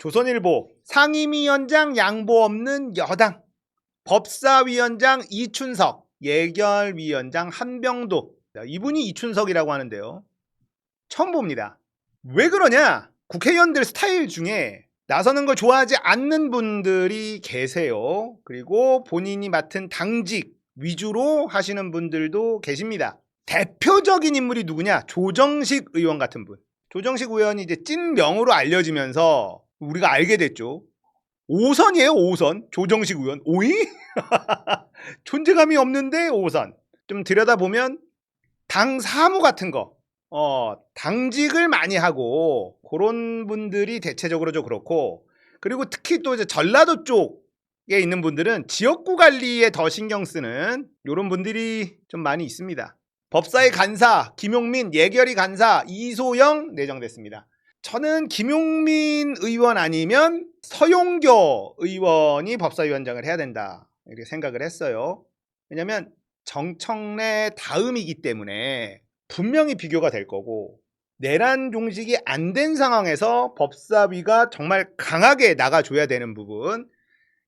조선일보 상임위원장 양보 없는 여당, 법사위원장 이춘석, 예결위원장 한병도. 이분이 이춘석이라고 하는데요. 처음 봅니다. 왜 그러냐? 국회의원들 스타일 중에 나서는 걸 좋아하지 않는 분들이 계세요. 그리고 본인이 맡은 당직 위주로 하시는 분들도 계십니다. 대표적인 인물이 누구냐? 조정식 의원 같은 분. 조정식 의원이 이제 찐명으로 알려지면서 우리가 알게 됐죠. 5선이에요, 5선. 조정식 의원. 오이? 존재감이 없는데 5선. 좀 들여다보면 당 사무 같은 거, 당직을 많이 하고 그런 분들이 대체적으로 좀 그렇고, 그리고 특히 또 이제 전라도 쪽에 있는 분들은 지역구 관리에 더 신경 쓰는 이런 분들이 좀 많이 있습니다. 법사위 간사 김용민, 예결위 간사 이소영 내정됐습니다. 저는 김용민 의원 아니면 서용교 의원이 법사위원장을 해야 된다 이렇게 생각을 했어요. 왜냐하면 정청래 다음이기 때문에 분명히 비교가 될 거고, 내란 종식이 안 된 상황에서 법사위가 정말 강하게 나가줘야 되는 부분,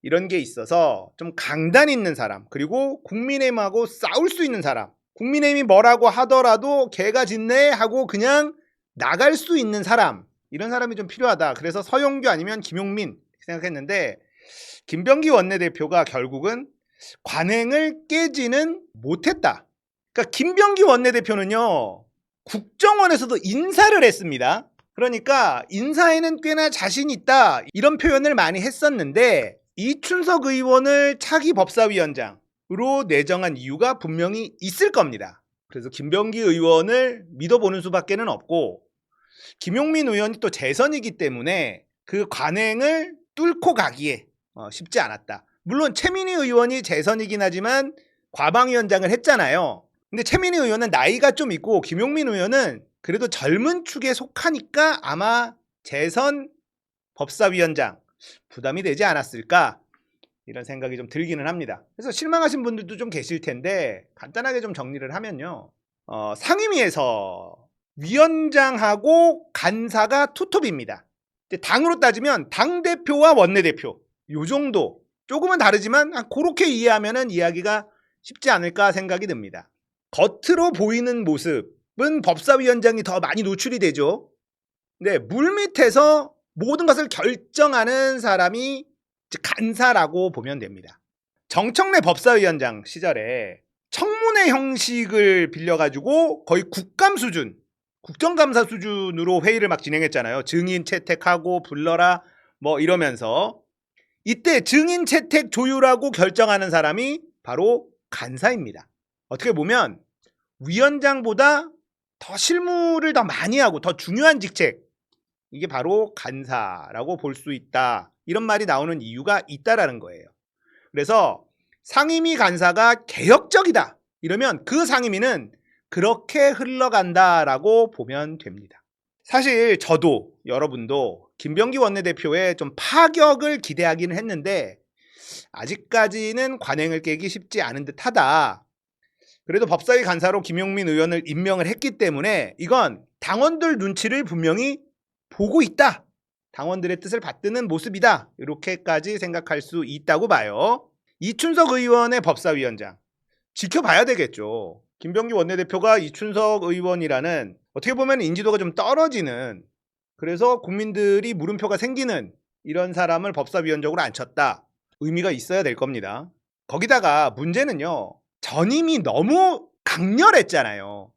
이런 게 있어서 좀 강단 있는 사람, 그리고 국민의힘하고 싸울 수 있는 사람, 국민의힘이 뭐라고 하더라도 개가 짖네 하고 그냥 나갈 수 있는 사람, 이런 사람이 좀 필요하다. 그래서 서용교 아니면 김용민 생각했는데, 김병기 원내대표가 결국은 관행을 깨지는 못했다. 그러니까 김병기 원내대표는요, 국정원에서도 인사를 했습니다. 그러니까 인사에는 꽤나 자신 있다 이런 표현을 많이 했었는데, 이춘석 의원을 차기 법사위원장으로 내정한 이유가 분명히 있을 겁니다. 그래서 김병기 의원을 믿어보는 수밖에는 없고, 김용민 의원이 또 재선이기 때문에 그 관행을 뚫고 가기에 쉽지 않았다. 물론 최민희 의원이 재선이긴 하지만 과방위원장을 했잖아요. 근데 최민희 의원은 나이가 좀 있고 김용민 의원은 그래도 젊은 축에 속하니까 아마 재선 법사위원장 부담이 되지 않았을까, 이런 생각이 좀 들기는 합니다. 그래서 실망하신 분들도 좀 계실 텐데, 간단하게 좀 정리를 하면요, 상임위에서 위원장하고 간사가 투톱입니다. 당으로 따지면 당대표와 원내대표 요 정도, 조금은 다르지만 그렇게 이해하면 이야기가 쉽지 않을까 생각이 듭니다. 겉으로 보이는 모습은 법사위원장이 더 많이 노출이 되죠. 근데 물밑에서 모든 것을 결정하는 사람이 간사라고 보면 됩니다. 정청래 법사위원장 시절에 청문회 형식을 빌려가지고 거의 국감 수준, 국정감사 수준으로 회의를 막 진행했잖아요. 증인 채택하고 불러라 뭐 이러면서, 이때 증인 채택 조율하고 결정하는 사람이 바로 간사입니다. 어떻게 보면 위원장보다 더 실무를 더 많이 하고 더 중요한 직책, 이게 바로 간사라고 볼 수 있다, 이런 말이 나오는 이유가 있다라는 거예요. 그래서 상임위 간사가 개혁적이다 이러면 그 상임위는 그렇게 흘러간다라고 보면 됩니다. 사실 저도 여러분도 김병기 원내대표의 좀 파격을 기대하기는 했는데 아직까지는 관행을 깨기 쉽지 않은 듯하다. 그래도 법사위 간사로 김용민 의원을 임명을 했기 때문에 이건 당원들 눈치를 분명히 보고 있다, 당원들의 뜻을 받드는 모습이다, 이렇게까지 생각할 수 있다고 봐요. 이춘석 의원의 법사위원장 지켜봐야 되겠죠. 김병기 원내대표가 이춘석 의원이라는 어떻게 보면 인지도가 좀 떨어지는, 그래서 국민들이 물음표가 생기는 이런 사람을 법사위원장으로 앉혔다, 의미가 있어야 될 겁니다. 거기다가 문제는요, 전임이 너무 강렬했잖아요.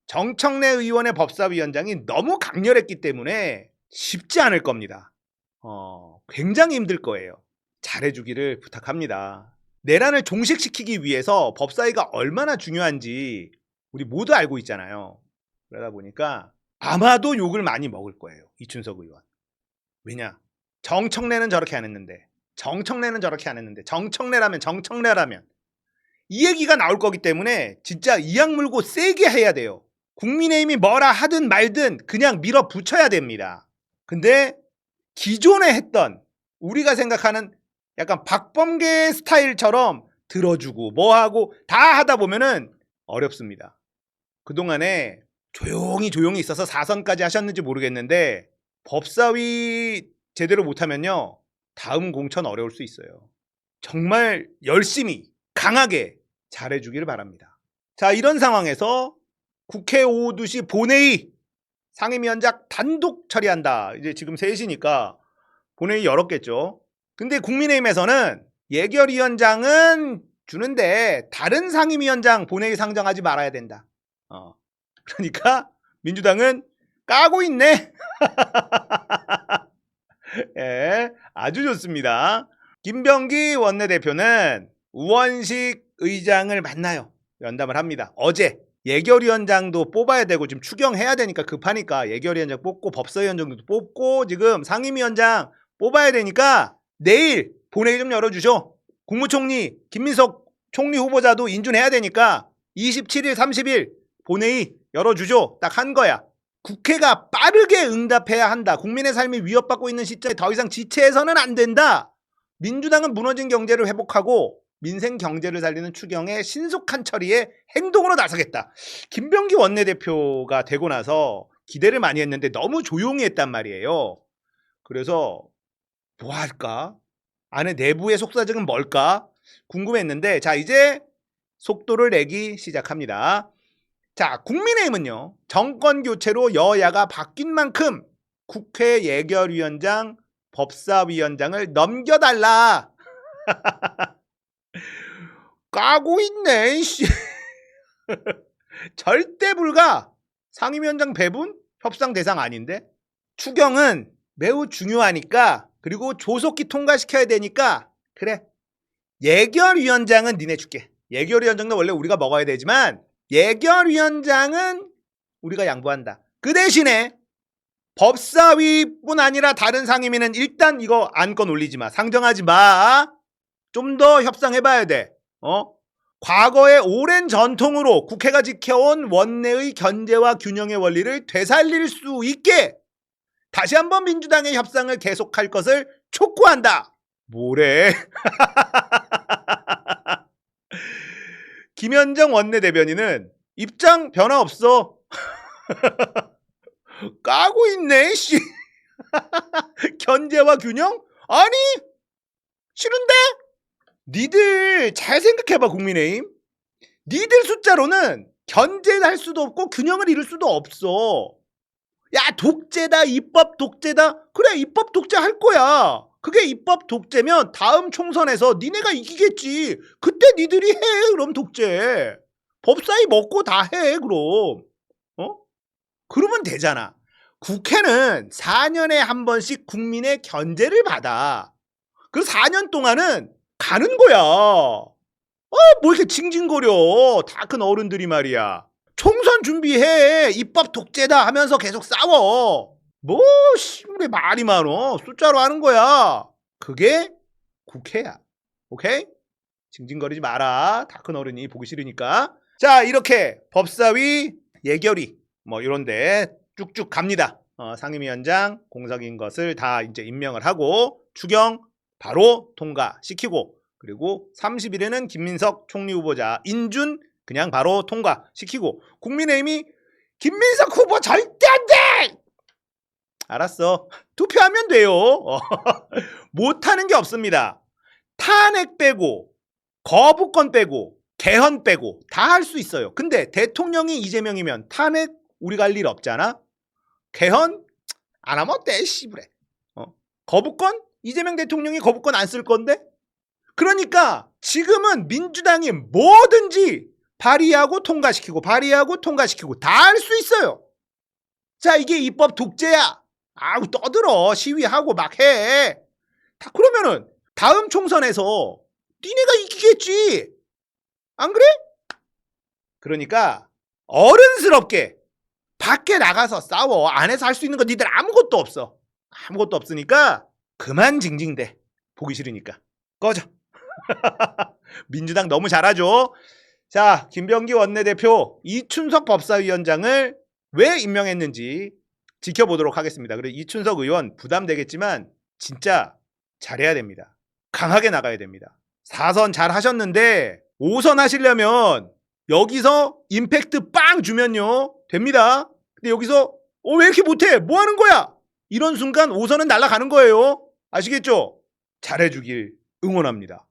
정청래 의원의 법사위원장이 너무 강렬했기 때문에 쉽지 않을 겁니다. 굉장히 힘들 거예요. 잘해주기를 부탁합니다. 내란을 종식시키기 위해서 법사위가 얼마나 중요한지 우리 모두 알고 있잖아요. 그러다 보니까 아마도 욕을 많이 먹을 거예요, 이춘석 의원. 왜냐? 정청래는 저렇게 안 했는데, 정청래는 저렇게 안 했는데, 정청래라면 이 얘기가 나올 거기 때문에 진짜 이악 물고 세게 해야 돼요. 국민의힘이 뭐라 하든 말든 그냥 밀어붙여야 됩니다. 근데 기존에 했던, 우리가 생각하는 약간 박범계 스타일처럼 들어주고 뭐하고 다 하다 보면은 어렵습니다. 그동안에 조용히 있어서 4선까지 하셨는지 모르겠는데 법사위 제대로 못하면요 다음 공천 어려울 수 있어요. 정말 열심히 강하게 잘해주기를 바랍니다. 자, 이런 상황에서 국회 오후 2시 본회의 상임위원장 단독 처리한다. 이제 지금 3시니까 본회의 열었겠죠. 근데 국민의힘에서는 예결위원장은 주는데 다른 상임위원장 본회의 상정하지 말아야 된다. 그러니까 민주당은 까고 있네. 예, 아주 좋습니다. 김병기 원내대표는 우원식 의장을 만나요. 면담을 합니다. 어제 예결위원장도 뽑아야 되고 지금 추경해야 되니까 급하니까 예결위원장 뽑고 법사위원장도 뽑고 지금 상임위원장 뽑아야 되니까 내일 본회의 좀 열어주죠. 국무총리 김민석 총리 후보자도 인준해야 되니까 27일 30일 본회의 열어주죠. 딱 한 거야. 국회가 빠르게 응답해야 한다. 국민의 삶이 위협받고 있는 시점에 더 이상 지체해서는 안 된다. 민주당은 무너진 경제를 회복하고 민생 경제를 살리는 추경의 신속한 처리에 행동으로 나서겠다. 김병기 원내대표가 되고 나서 기대를 많이 했는데 너무 조용히 했단 말이에요. 그래서 뭐 할까? 안에 내부의 속사정은 뭘까? 궁금했는데 자, 이제 속도를 내기 시작합니다. 자, 국민의힘은요 정권 교체로 여야가 바뀐 만큼 국회 예결위원장, 법사위원장을 넘겨달라. 까고 있네. 절대 불가. 상임위원장 배분 협상 대상 아닌데. 추경은 매우 중요하니까 그리고 조속히 통과시켜야 되니까 그래. 예결위원장은 니네 줄게. 예결위원장도 원래 우리가 먹어야 되지만 예결위원장은 우리가 양보한다. 그 대신에 법사위뿐 아니라 다른 상임위는 일단 이거 안건 올리지 마. 상정하지 마. 좀 더 협상해봐야 돼. 과거의 오랜 전통으로 국회가 지켜온 원내의 견제와 균형의 원리를 되살릴 수 있게 다시 한번 민주당의 협상을 계속할 것을 촉구한다. 뭐래? 김현정 원내대변인은 입장 변화 없어. 까고 있네. 씨. 견제와 균형? 아니 싫은데? 니들 잘 생각해봐. 국민의힘 니들 숫자로는 견제할 수도 없고 균형을 이룰 수도 없어. 야, 독재다, 입법 독재다. 그래, 입법 독재 할 거야. 그게 입법 독재면 다음 총선에서 니네가 이기겠지. 그때 니들이 해. 그럼 독재 법사위 먹고 다 해. 그럼 그러면 되잖아. 국회는 4년에 한 번씩 국민의 견제를 받아. 그 4년 동안은 가는 거야. 뭐 이렇게 징징거려. 다 큰 어른들이 말이야. 총선 준비해. 입법 독재다 하면서 계속 싸워. 뭐 우리 말이 많어. 숫자로 하는 거야. 그게 국회야. 오케이? 징징거리지 마라. 다 큰 어른이 보기 싫으니까. 자, 이렇게 법사위, 예결위 뭐 이런데 쭉쭉 갑니다. 상임위원장 공석인 것을 다 이제 임명을 하고 추경 바로 통과시키고 그리고 30일에는 김민석 총리 후보자 인준 그냥 바로 통과시키고 국민의힘이 김민석 후보 절대 안 돼! 알았어. 투표하면 돼요. 못하는 게 없습니다. 탄핵 빼고 거부권 빼고 개헌 빼고 다 할 수 있어요. 근데 대통령이 이재명이면 탄핵 우리가 할 일 없잖아. 개헌 안 하면 어때? 씨부래. 거부권? 이재명 대통령이 거부권 안 쓸 건데? 그러니까 지금은 민주당이 뭐든지 발의하고 통과시키고 발의하고 통과시키고 다 할 수 있어요. 자, 이게 입법 독재야. 아우 떠들어. 시위하고 막 해. 다 그러면은 다음 총선에서 니네가 이기겠지. 안 그래? 그러니까 어른스럽게 밖에 나가서 싸워. 안에서 할 수 있는 거 니들 아무것도 없어. 아무것도 없으니까 그만 징징대. 보기 싫으니까 꺼져. 민주당 너무 잘하죠. 자, 김병기 원내대표 이춘석 법사위원장을 왜 임명했는지 지켜보도록 하겠습니다. 그리고 이춘석 의원 부담되겠지만 진짜 잘해야 됩니다. 강하게 나가야 됩니다. 4선 잘 하셨는데 5선 하시려면 여기서 임팩트 빵 주면요 됩니다. 근데 여기서 왜 이렇게 못해? 뭐 하는 거야? 이런 순간 5선은 날아가는 거예요. 아시겠죠? 잘해주길 응원합니다.